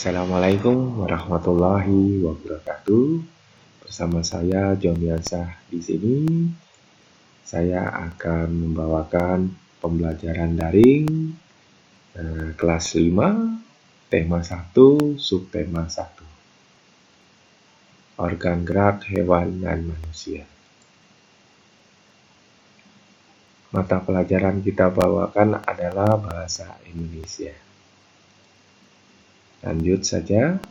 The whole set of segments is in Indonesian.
Assalamualaikum warahmatullahi wabarakatuh. Bersama saya John Yansah di sini. Saya akan membawakan pembelajaran daring kelas 5, tema 1, subtema 1. Organ gerak hewan dan manusia. Mata pelajaran kita bawakan adalah bahasa Indonesia. Lanjut saja.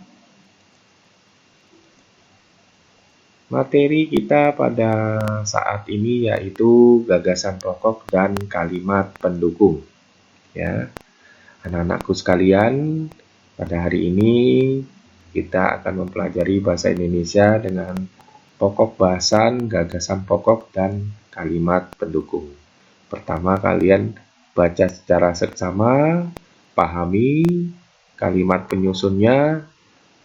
Materi kita pada saat ini yaitu gagasan pokok dan kalimat pendukung. Ya, anak-anakku sekalian, pada hari ini kita akan mempelajari bahasa Indonesia dengan pokok bahasan, gagasan pokok, dan kalimat pendukung. Pertama, kalian baca secara seksama, pahami kalimat penyusunnya,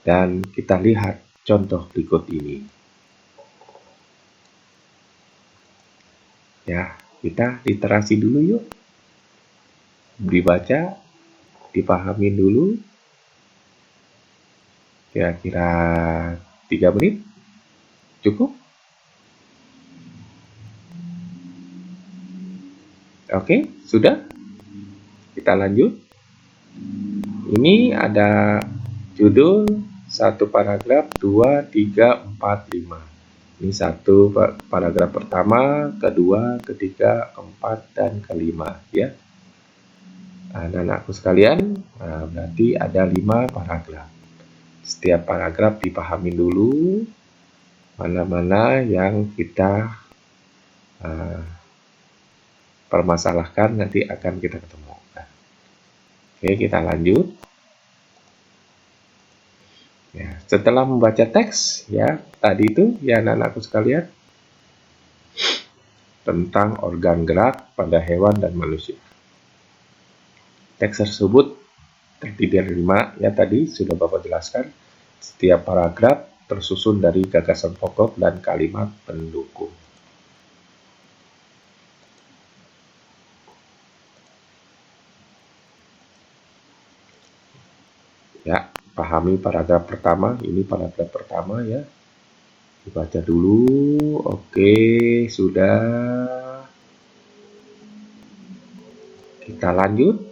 dan kita lihat contoh berikut ini. Ya, kita literasi dulu yuk. Dibaca, dipahami dulu. Kira-kira 3 menit. Cukup? Oke, sudah? Kita lanjut. Ini ada judul 1 paragraf 2, 3, 4, 5. Ini 1 paragraf pertama, kedua, ketiga, keempat, dan kelima, ya. Anak-anakku sekalian, berarti ada 5 paragraf. Setiap paragraf dipahami dulu mana-mana yang kita permasalahkan, nanti akan kita ketemukan. Oke, kita lanjut. Ya, setelah membaca teks, ya tadi itu ya anak-anakku sekalian, tentang organ gerak pada hewan dan manusia. Teks tersebut terdiri dari 5, ya tadi sudah Bapak jelaskan. Setiap paragraf tersusun dari gagasan pokok dan kalimat pendukung. Ya, pahami paragraf pertama, ini paragraf pertama ya. Dibaca dulu. Oke, sudah. Kita lanjut.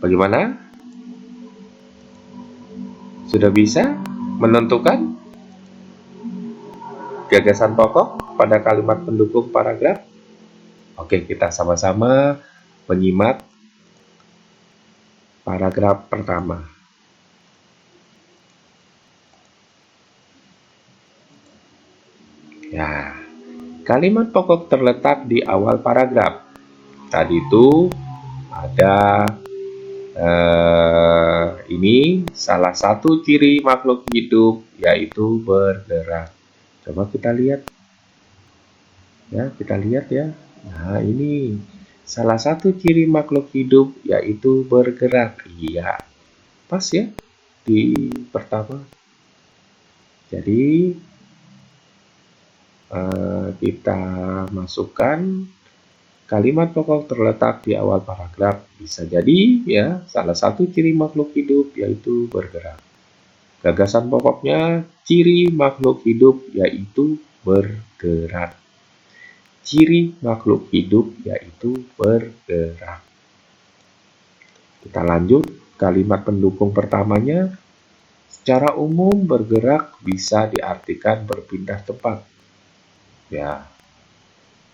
Bagaimana? Sudah bisa menentukan gagasan pokok pada kalimat pendukung paragraf? Oke, kita sama-sama menyimak paragraf pertama. Ya, kalimat pokok terletak di awal paragraf. Tadi itu ada ini salah satu ciri makhluk hidup yaitu bergerak. Coba kita lihat. Ya, kita lihat ya. Nah, ini salah satu ciri makhluk hidup yaitu bergerak. Iya, pas ya di pertama. Jadi kita masukkan kalimat pokok terletak di awal paragraf. Bisa jadi ya salah satu ciri makhluk hidup yaitu bergerak. Gagasan pokoknya ciri makhluk hidup yaitu bergerak. Ciri makhluk hidup yaitu bergerak. Kita lanjut, kalimat pendukung pertamanya. Secara umum bergerak bisa diartikan berpindah tempat. Ya,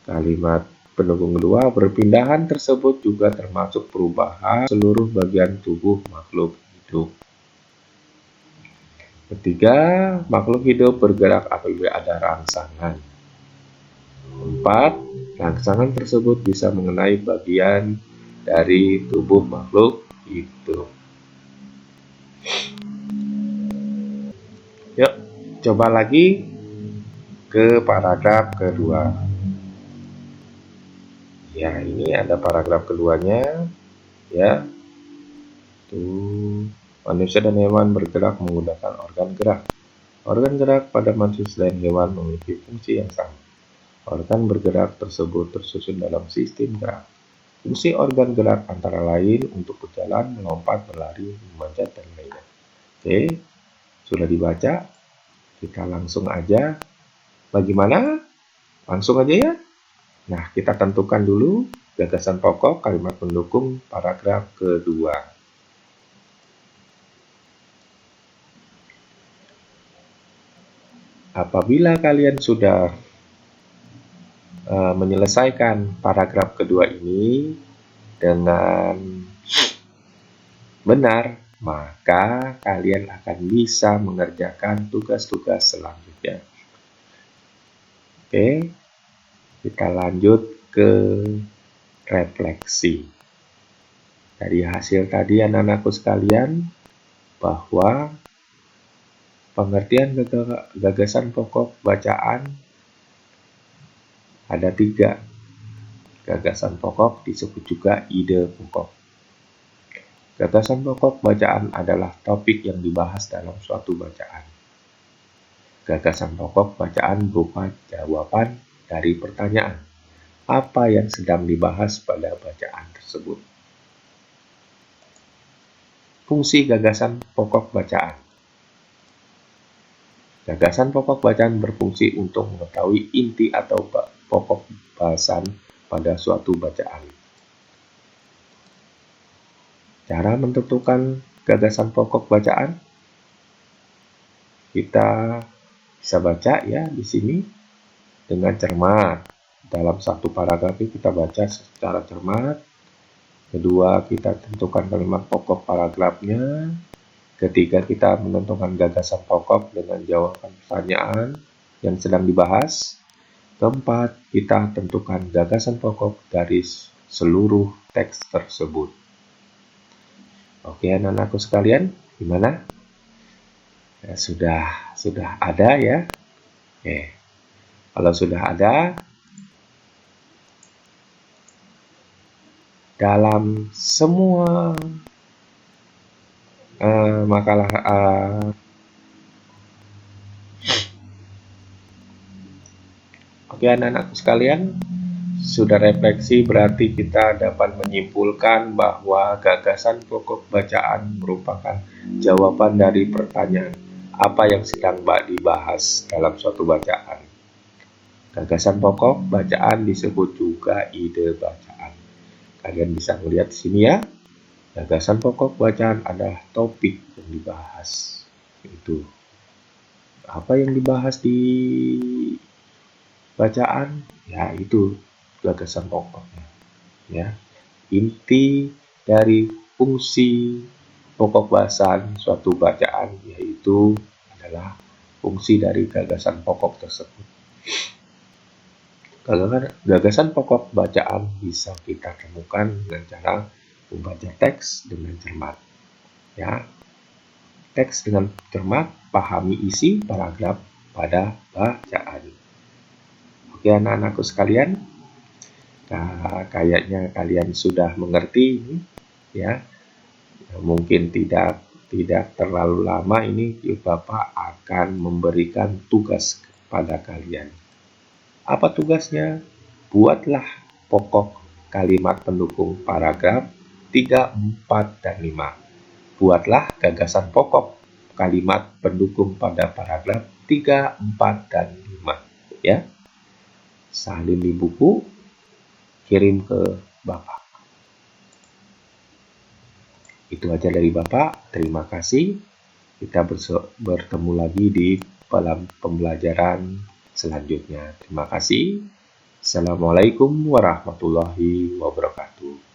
kalimat pendukung kedua, perpindahan tersebut juga termasuk perubahan seluruh bagian tubuh makhluk hidup. Ketiga, makhluk hidup bergerak apabila ada rangsangan. 4. Rangsangan tersebut bisa mengenai bagian dari tubuh makhluk hidup. Yuk, coba lagi ke paragraf kedua. Ya, ini ada paragraf keduanya. Ya, tuh, manusia dan hewan bergerak menggunakan organ gerak. Organ gerak pada manusia dan hewan memiliki fungsi yang sama. Organ bergerak tersebut tersusun dalam sistem gerak. Fungsi organ gerak antara lain untuk berjalan, melompat, berlari, memanjat, dan lainnya. Oke, sudah dibaca. Kita langsung aja. Bagaimana? Langsung aja ya. Nah, kita tentukan dulu gagasan pokok, kalimat pendukung, paragraf kedua. Apabila kalian sudah menyelesaikan paragraf kedua ini dengan benar, maka kalian akan bisa mengerjakan tugas-tugas selanjutnya. Oke, kita lanjut ke refleksi. Dari hasil tadi anak-anakku sekalian, bahwa pengertian gagasan pokok bacaan ada 3. Gagasan pokok disebut juga ide pokok. Gagasan pokok bacaan adalah topik yang dibahas dalam suatu bacaan. Gagasan pokok bacaan berupa jawaban dari pertanyaan. Apa yang sedang dibahas pada bacaan tersebut? Fungsi gagasan pokok bacaan. Gagasan pokok bacaan berfungsi untuk mengetahui inti atau pokok bahasan pada suatu bacaan. Cara menentukan gagasan pokok bacaan, kita bisa baca ya di sini dengan cermat. Dalam satu paragraf kita baca secara cermat. Kedua, kita tentukan kalimat pokok paragrafnya. Ketiga, kita menentukan gagasan pokok dengan jawaban pertanyaan yang sedang dibahas. Keempat, kita tentukan gagasan pokok dari seluruh teks tersebut. Oke, anak-anakku sekalian, gimana? Ya, sudah ada ya? Oke. Kalau sudah ada, dalam semua makalah oke, anak-anakku sekalian, sudah refleksi berarti kita dapat menyimpulkan bahwa gagasan pokok bacaan merupakan jawaban dari pertanyaan apa yang sedang dibahas dalam suatu bacaan. Gagasan pokok bacaan disebut juga ide bacaan. Kalian bisa melihat di sini ya. Gagasan pokok bacaan adalah topik yang dibahas. Itu apa yang dibahas di bacaan? Ya, itu gagasan pokoknya. Ya, inti dari fungsi pokok bahasan suatu bacaan yaitu adalah fungsi dari gagasan pokok tersebut. Gagasan pokok bacaan bisa kita temukan dengan cara membaca teks dengan cermat. Ya, teks dengan cermat, pahami isi paragraf pada bacaan. Oke, anak-anakku sekalian, nah, kayaknya kalian sudah mengerti, ya. Mungkin tidak terlalu lama ini Bapak akan memberikan tugas kepada kalian. Apa tugasnya? Buatlah pokok kalimat pendukung paragraf 3, 4, dan 5. Buatlah gagasan pokok kalimat pendukung pada paragraf 3, 4, dan 5. Ya. Salin di buku, kirim ke Bapak. Itu aja dari Bapak. Terima kasih. Kita bertemu lagi di dalam pembelajaran selanjutnya. Terima kasih. Assalamualaikum warahmatullahi wabarakatuh.